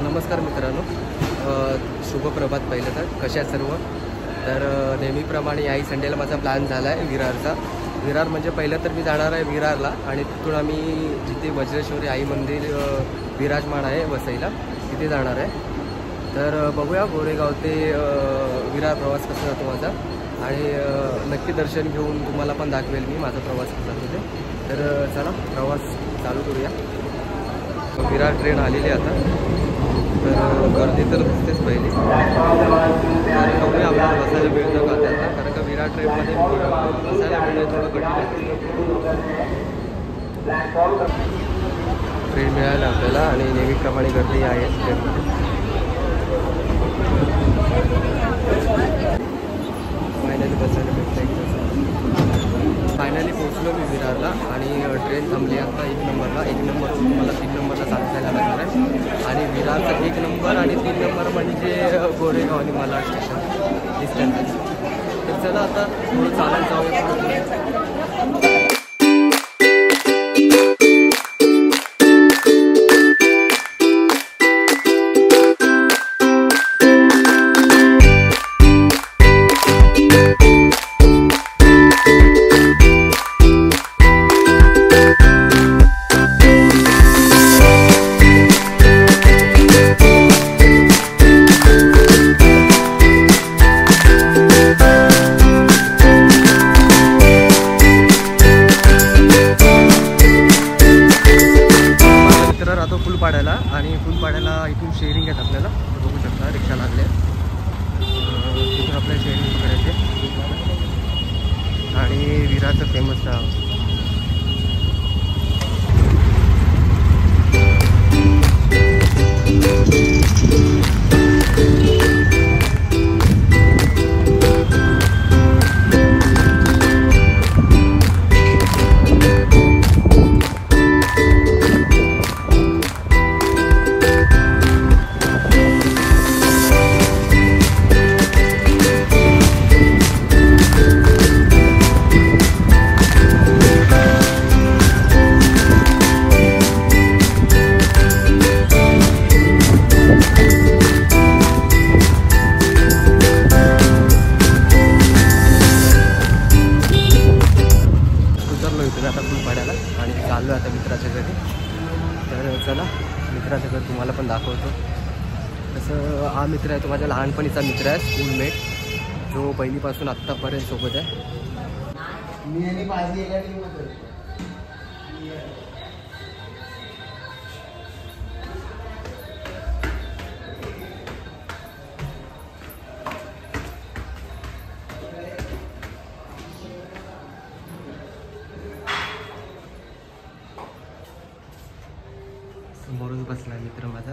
नमस्कार मित्रांनो, शुभप्रभात. पहिलं तर कशा सर्व. तर नेहमीप्रमाणे याही संडेला माझा प्लॅन झाला आहे विरारचा. विरार म्हणजे पहिलं तर मी जाणार आहे विरारला आणि तिथून आम्ही जिथे वज्रेश्वरी आई मंदिर विराजमान आहे वसईला तिथे जाणार आहे. तर बघूया गोरेगाव ते विरार प्रवास कसा जातो माझा आणि नक्की दर्शन घेऊन तुम्हाला पण दाखवेल मी माझा प्रवास कसा जातो ते. तर चला प्रवास चालू करूया. विरार ट्रेन आलेली आहे आता. तर गर्दी तर दिसतेच पहिली. तर बघूया आपल्याला बसायला मिळतं का आता, कारण का विरार ट्रेनमध्ये बसायला मिळणं थोडं कठीण आहे. ट्रेन मिळाली आपल्याला आणि नेहमीप्रमाणे गर्दी आहे ट्रेनमध्ये. फायनली बसायला भेटतं. फायनली पोहोचलो मी विरारला आणि ट्रेन थांबली आता 1 नंबरला. 1 नंबरवरून तुम्हाला 3 नंबरला चालता लागणार आहे. आणि विरारचा 1 नंबर आणि 3 नंबर म्हणजे गोरेगाव आणि मालाड स्टेशन डिस्टन्स. तर चला आता थोडं चालत जाऊया. फुलपाड्याला आणि फुलपाड्याला इथून शेअरिंग आहेत आपल्याला बघू शकता. रिक्षा लागले तिथून आपल्याला शेअरिंग पकडायचे आणि विरारचं फेमस आता फुलपाड्याला आणि चाललो आता मित्राच्या घरी. तर चला मित्राचं घर तुम्हाला पण दाखवतो. तसं हा मित्र आहे तो माझ्या लहानपणीचा मित्र आहे, स्कूलमेट, जो पहिलीपासून आत्तापर्यंत सोबत आहे. समोरच बसला मित्र माझा.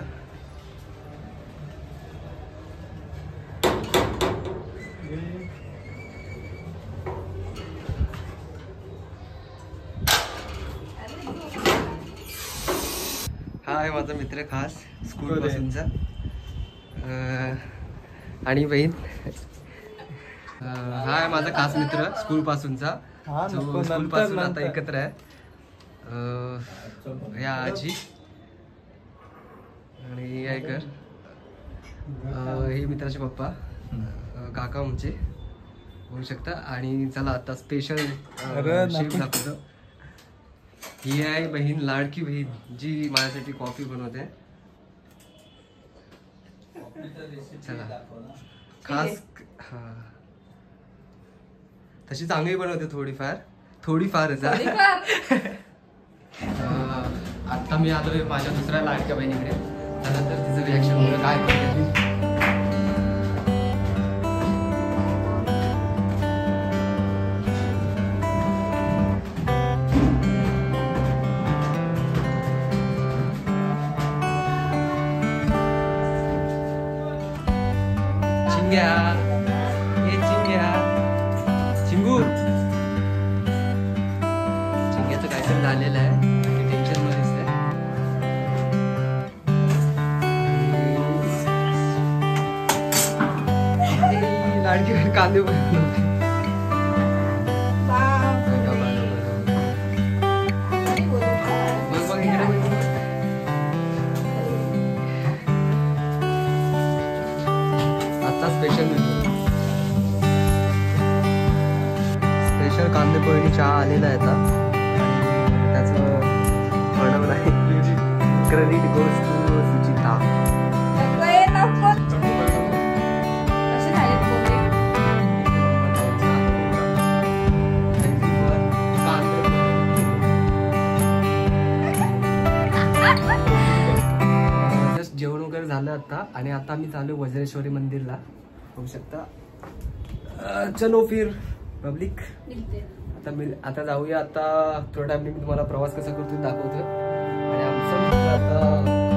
हा आहे माझा मित्र खास स्कूल पासूनचा. आणि बहीण हा आहे माझा खास मित्र स्कूल पासूनचा, जो स्कूल पासून आता एकत्र आहे. या आजी आणि ऐकर हे मित्राचे पप्पा काका आमचे होऊ शकता. आणि चला आता स्पेशल शेफ दाखवतो. ही आहे बहीण, लाडकी बहीण, जी माझ्यासाठी कॉफी बनवते. चला खास. हा तशी चांगली बनवते थोडीफार आता मी आलोय माझ्या दुसऱ्या लाडक्या बहिणीकडे. त्यानंतर तिचं रिॲक्शन काय करते. चिंग्या हे चिंगू चिंग्याचं काहीतरी झालेलं आहे. टेन्शन मध्ये दिसतंय. लाडकी कांदे बनवते. स्पेशल मिळतो. स्पेशल कांदे पोळी चहा आलेला आहे आता आणि त्याचं बनवलं आहे credit goes to Suchita. Just जेवण वगैरे झालं आता आणि आता आम्ही चालू वज्रेश्वरी मंदिरला. होऊ शकता. चलो फिर पब्लिक आता जाऊया. आता थोड्या टाइम मी तुम्हाला प्रवास कसा करतो दाखवतो आणि आमचं आता